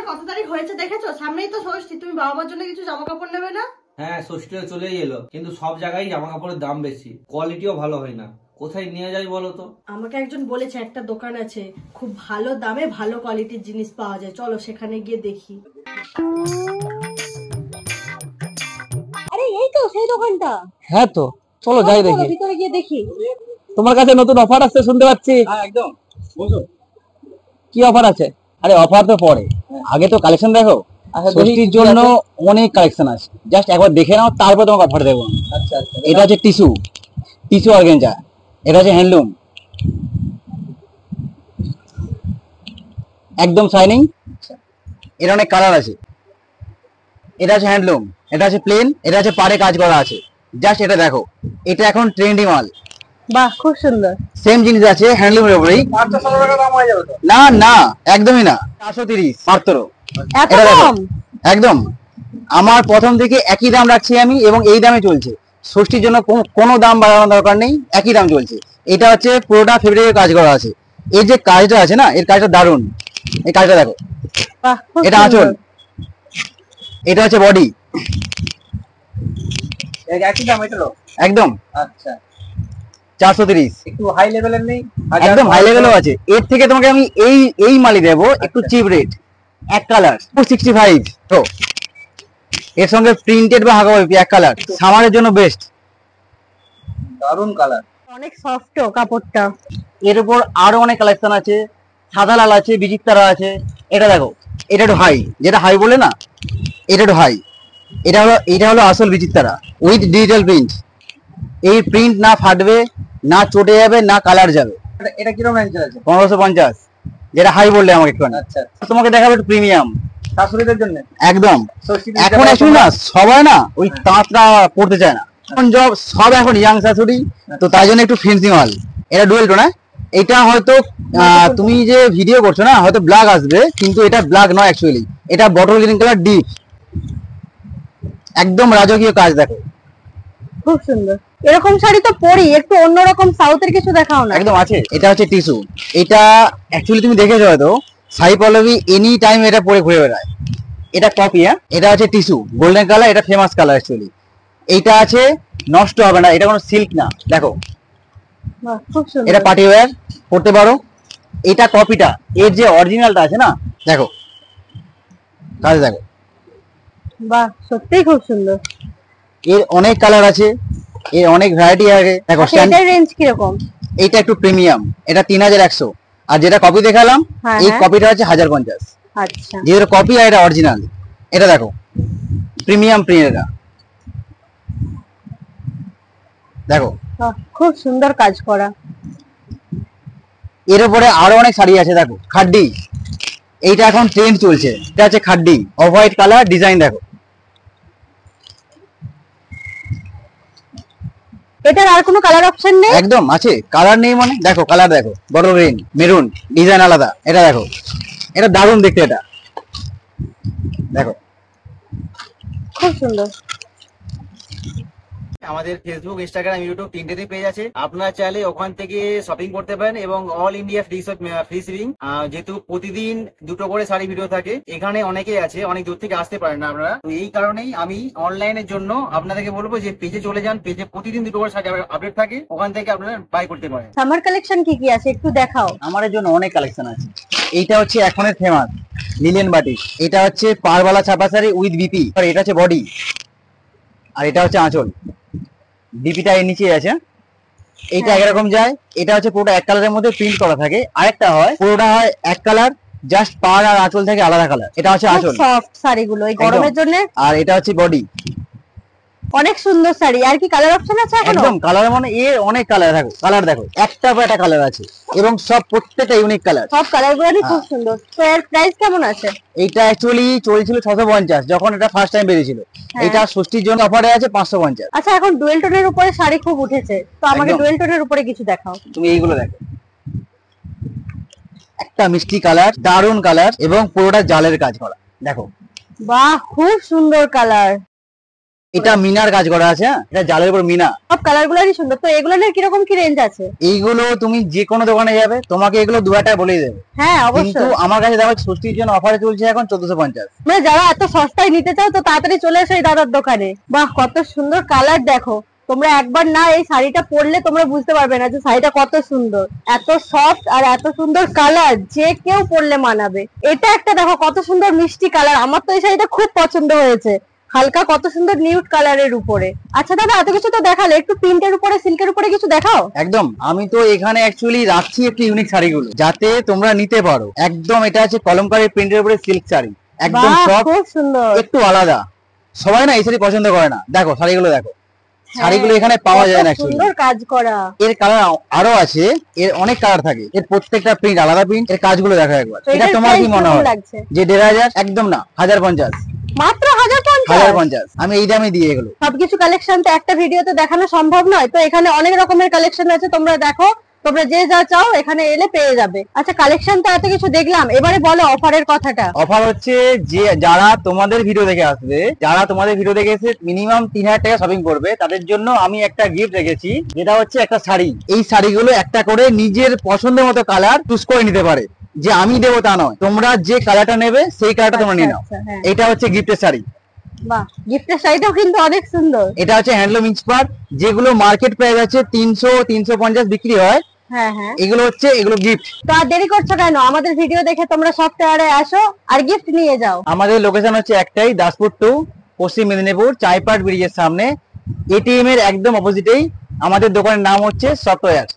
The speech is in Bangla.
কত তারিখ হয়েছে দেখেছো? সামনেই তো ষষ্ঠী, তুমি বাবা মার জন্য কিছু জামা কাপড় নেবে না? হ্যাঁ, ষষ্ঠীও চলেই এলো, কিন্তু সব জায়গায় জামা কাপড়ের দাম বেশি, কোয়ালিটিও ভালো হয় না। কোথায় নিয়ে যাই বলো তো? আমাকে একজন বলেছে একটা দোকান আছে, খুব ভালো দামে ভালো কোয়ালিটির জিনিস পাওয়া যায়, চলো সেখানে গিয়ে দেখি। আরে এই তো সেই দোকানটা। হ্যাঁ তো চলো যাই দেখি। ভিতরে গিয়ে দেখি। তোমার কাছে নতুন অফার আসছে শুনতে পাচ্ছি। হ্যাঁ একদম, বলো কি অফার আছে? আরে অফার তো পরে, আগে তো কালেকশন দেখো। ষষ্ঠীর জন্য অনেক কালেকশন আছে, জাস্ট একবার দেখে নাও, তারপর তোমাকে অফার দেবো। আচ্ছা আচ্ছা, এটা হচ্ছে টিস্যু, টিস্যু অর্গানজা। এটা হচ্ছে হ্যান্ডলুম, একদম শাইনিং। এর অনেক কালার আছে। এটা হচ্ছে হ্যান্ডলুম, এটা হচ্ছে প্লেন, এটা হচ্ছে পাড়ে কাজ করা আছে। জাস্ট এটা দেখো, এটা এখন ট্রেন্ডি মাল। বাহ, খুব সুন্দর। সেম জিনিস আছে হ্যান্ডলুমের উপরেই। 500 টাকা দাম হয়ে যাবে তো? না না, একদমই না, 430 মাত্র। এত এটা দেখো, কম? একদম। আমার প্রথম থেকে একই দাম রাখছি আমি, এবং এই দামে চলছে। ষষ্ঠীর জন্য কোনো দাম বাড়ানোর দরকার নেই, একই দাম চলছে। এটা হচ্ছে পুরোটা ফেব্রিকের কাজ করা আছে। এই যে কাজটা আছে না, এর কাজটা দারুণ। এই কাজটা দেখো, বাহ, খুব এটা সুন্দর। আঁচল, এটা হচ্ছে বডি। একই দাম এটারও? একদম। আচ্ছা, 430। একটু হাই লেভেলের নেই? একদম হাই লেভেলও আছে। এর থেকে তোমাকে আমি এই মালই দেবো, একটু চিপ রেট, এক কালার 65। তো এর সঙ্গে প্রিন্টেড বা হাগাবি এক কালার, সামারের জন্য বেস্ট। দারুন কালার, অনেক সফট কাপড়টা। এর উপর আরো অনেক কালেকশন আছে, সাদা লাল আছে, বিচিত্রা আছে। এটা দেখো, এটা একটু হাই, যেটা হাই বলে না, এটা একটু হাই। এটা হলো আসল বিচিত্রা উইথ ডিজিটাল প্রিন্ট। এই প্রিন্ট না ফাটবে, না চটে যাবে, না কালার যাবে। এটা কিরকম রেঞ্জ আছে? 1550, যেটা হাই বললে আমাকে একটু। আচ্ছা, তোমাকে দেখাবো একটু প্রিমিয়াম শাশুড়িদের জন্য একদম। এখন আসুন না, সবাই না ওই তাঁতটা পড়তে চায় না, এখন সব এখন ইয়াং শাশুড়ি, তো তাই জন্য একটু ফেন্সি মাল। এটা ডুয়েল টোন। এটা হয়তো তুমি যে ভিডিও করছো না, হয়তো ব্ল্যাক আসবে, কিন্তু এটা ব্ল্যাক নয় অ্যাকচুয়ালি, এটা বটল গ্রিন কালার ডিপ, একদম রাজকীয় কাজ। দেখো খুব সুন্দর। এরকম শাড়ি তো পরি, একটু অন্যরকম সাউথের কিছু দেখাও না। একদম আছে। এটা হচ্ছে টিস্যু, এটা অ্যাকচুয়ালি তুমি দেখেছো হয়তো, সাই পল্লবী এনি টাইম এটা পরে ঘুরে বেড়ায়। এটা কপি। হ্যাঁ, এটা হচ্ছে টিস্যু গোল্ডেন কালার, এটা ফেমাস কালার অ্যাকচুয়ালি। এইটা আছে, নষ্ট হবে না, এটা কোনো সিল্ক না। দেখো বাহ, খুব সুন্দর। এটা পার্টি ওয়্যার পড়তে পারো। এটা কপিটা, এর যে অরিজিনালটা আছে না, দেখো কাজ দেখো। বাহ, সত্যিই খুব সুন্দর। এর অনেক কালার আছে, এর অনেক ভ্যারাইটি আছে। দেখো এটার রেঞ্জ কিরকম? এইটা একটু প্রিমিয়াম, এটা 3100। আর যেটা কপি দেখালাম, হ্যাঁ, এই হ্যাঁ। কপিটা হচ্ছে 1050। আচ্ছা, যেটা কপি আর এটা অরিজিনাল। এটা দেখো প্রিমিয়াম প্রিন্ট, এটা দেখো। বাহ, খুব সুন্দর কাজ করা। এর উপরে আরো অনেক শাড়ি আছে। দেখো খাড্ডি, এইটা এখন ট্রেন্ড চলছে। এটা আছে খাড্ডি, অফ হোয়াইট কালার ডিজাইন। দেখো এটার আর কোনো কালার অপশন নেই? একদম আছে, কালার নেই মানে? দেখো কালার দেখো, বটল গ্রিন, মেরুন, ডিজাইন আলাদা। এটা দেখো, এটা দারুণ দেখতে। এটা দেখো, খুব সুন্দর। আমাদের ফেসবুক, ইনস্টাগ্রাম, ইউটিউব তিনটেতেই পেজ আছে। আপনারা চাইলে ওখান থেকে শপিং করতে পারেন, এবং অল ইন্ডিয়া ফ্রি শিপিং। যেহেতু প্রতিদিন দুটো করে শাড়ি ভিডিও থাকে, এখানে অনেকেই আছে, অনেক দূর থেকে আসতে পারেন না আপনারা, তো এই কারণেই আমি অনলাইনের জন্য আপনাদেরকে বলবো যে পেজে চলে যান। পেজে প্রতিদিন দুটো করে শাড়ি আপডেট থাকে, ওখান থেকে আপনারা বাই করতে পারেন। সামার কালেকশন কি কি আছে একটু দেখাও। আমার জন্য অনেক কালেকশন আছে। এইটা হচ্ছে এখনের ফেমাস লিলেন বাটিক। এটা হচ্ছে পারবালা ছাপা শাড়ি উইথ বিপি, আর এটা হচ্ছে বডি, আর এটা হচ্ছে আঁচল। বিপিটা এর নিচে আছে। এইটা একরকম যায়। এটা হচ্ছে পুরোটা এক কালারের মধ্যে প্রিন্ট করা থাকে। আরেকটা হয় পুরোটা হয় এক কালার, জাস্ট পাড় আর আঁচল থেকে আলাদা কালার। এটা হচ্ছে আঁচল। সফট শাড়িগুলো এই গরমের জন্য। আর এটা হচ্ছে বডি। অনেক সুন্দর শাড়ি। আর কি কালার অপশন আছে এখনো? একদম কালার মানে এর অনেক কালার। দেখো কালার দেখো, একটা পর একটা কালার আছে, এবং সব প্রত্যেকটা ইউনিক কালার। সব কালারগুলোই খুব সুন্দর। তো এর প্রাইস কেমন আছে? এইটা অ্যাকচুয়ালি চলছিল 650 যখন এটা ফার্স্ট টাইম বেরিয়েছিল। এটা ষষ্ঠীর জন্য অফারে আছে 550। আচ্ছা, এখন ডুয়েল টোনের উপরে শাড়ি খুব উঠেছে, তো আমাকে ডুয়েল টোনের উপরে কিছু দেখাও। তুমি এইগুলো দেখো, একটা মিষ্টি কালার, দারুণ কালার, এবং পুরোটা জালের কাজ করা। দেখো বাহ, খুব সুন্দর কালার। এটা মিনার কাজ করা আছে, হ্যাঁ এটা জালের উপর মিনা। সব কালার গুলারই সুন্দর। তো এগুলোর কিরকম কি রেঞ্জ আছে? এইগুলো তুমি যে কোনো দোকানে যাবে তোমাকে এগুলো 2000 টাকা বলেই দেবে। হ্যাঁ কিন্তু অবশ্যই। আমার কাছে দেখো ষষ্ঠীর জন্য অফারে চলছে এখন 1450। মানে যারা এত সস্তায় নিতে চাও তো তাড়াতাড়ি চলে এসো এই দাদার দোকানে। বাহ কত সুন্দর কালার দেখো, তোমরা একবার না এই শাড়িটা পরলে তোমরা বুঝতে পারবে না যে শাড়িটা কত সুন্দর, এত সফট আর এত সুন্দর কালার, যে কেউ পরলে মানাবে। এটা একটা দেখো কত সুন্দর মিষ্টি কালার, আমার তো এই শাড়িটা খুব পছন্দ হয়েছে, হালকা কত সুন্দর নিউড কালারের উপরে। আচ্ছা দাদা এত কিছু তো দেখালে, একটু প্রিন্টের উপরে সিল্কের উপরে কিছু দেখাও। একদম, আমি তো এখানে অ্যাকচুয়ালি রাখছি একটু ইউনিক শাড়িগুলো যাতে তোমরা নিতে পারো। একদম এটা আছে কলমকারী প্রিন্টের উপরে সিল্ক শাড়ি, একদম বাহ সব খুব সুন্দর। একটু আলাদা। সবাই না এই শাড়ি পছন্দ করে না, দেখো শাড়িগুলো দেখো, শাড়িগুলো হ্যাঁ, এখানে পাওয়া যায় না কত সুন্দর কাজ করা। এর কালার আরো আছে, এর অনেক কালার থাকে, এর প্রত্যেকটা প্রিন্ট আলাদা প্রিন্ট। এর কাজগুলো দেখো একবার, তো এটা এটার তোমার কি price মনে কেমন হয় লাগছে? যে 1500? একদম না, 1050। মাত্র 1050। 1050 আমি এই দামে দিয়ে এগুলো। সবকিছু কালেকশন তো একটা ভিডিওতে দেখানো সম্ভব নয়, তো এখানে অনেক রকমের কালেকশন আছে, তোমরা দেখো, তোমরা যে যা চাও এখানে এলে পেয়ে যাবে। আচ্ছা কালেকশন তো এত কিছু দেখলাম, এবারে বলো অফারের কথাটা। অফার হচ্ছে যে যারা তোমাদের ভিডিও দেখে আসবে, যারা তোমাদের ভিডিও দেখে এসে মিনিমাম 3000 টাকা শপিং করবে, তাদের জন্য আমি একটা গিফট রেখেছি, যেটা হচ্ছে একটা শাড়ি। এই শাড়িগুলো একটা করে নিজের পছন্দের মতো কালার চুজ করে নিতে পারে, যে আমি দেবো তা নয়, তোমরা যে কালারটা নেবে সেই কালারটা তোমরা নিয়ে নাও। আচ্ছা, হ্যাঁ। এটা হচ্ছে গিফটের শাড়ি। বাহ গিফটের শাড়িটাও কিন্তু অনেক সুন্দর। এটা হচ্ছে হ্যান্ডলুম ইন্সপায়ার, যেগুলো মার্কেট প্রাইস আছে 300-350 বিক্রি হয়, হ্যাঁ হ্যাঁ। এগুলো হচ্ছে এগুলো গিফট। তো আর দেরি করছো কেন, আমাদের ভিডিও দেখে তোমরা সফটওয়্যারে আসো আর গিফট নিয়ে যাও। আমাদের লোকেশন হচ্ছে একটাই, দাসপুর 2, পশ্চিম মেদিনীপুর, চাইপাট ব্রিজের সামনে, এটিএম এর একদম অপোজিটেই আমাদের দোকানের নাম হচ্ছে সফটওয়্যার।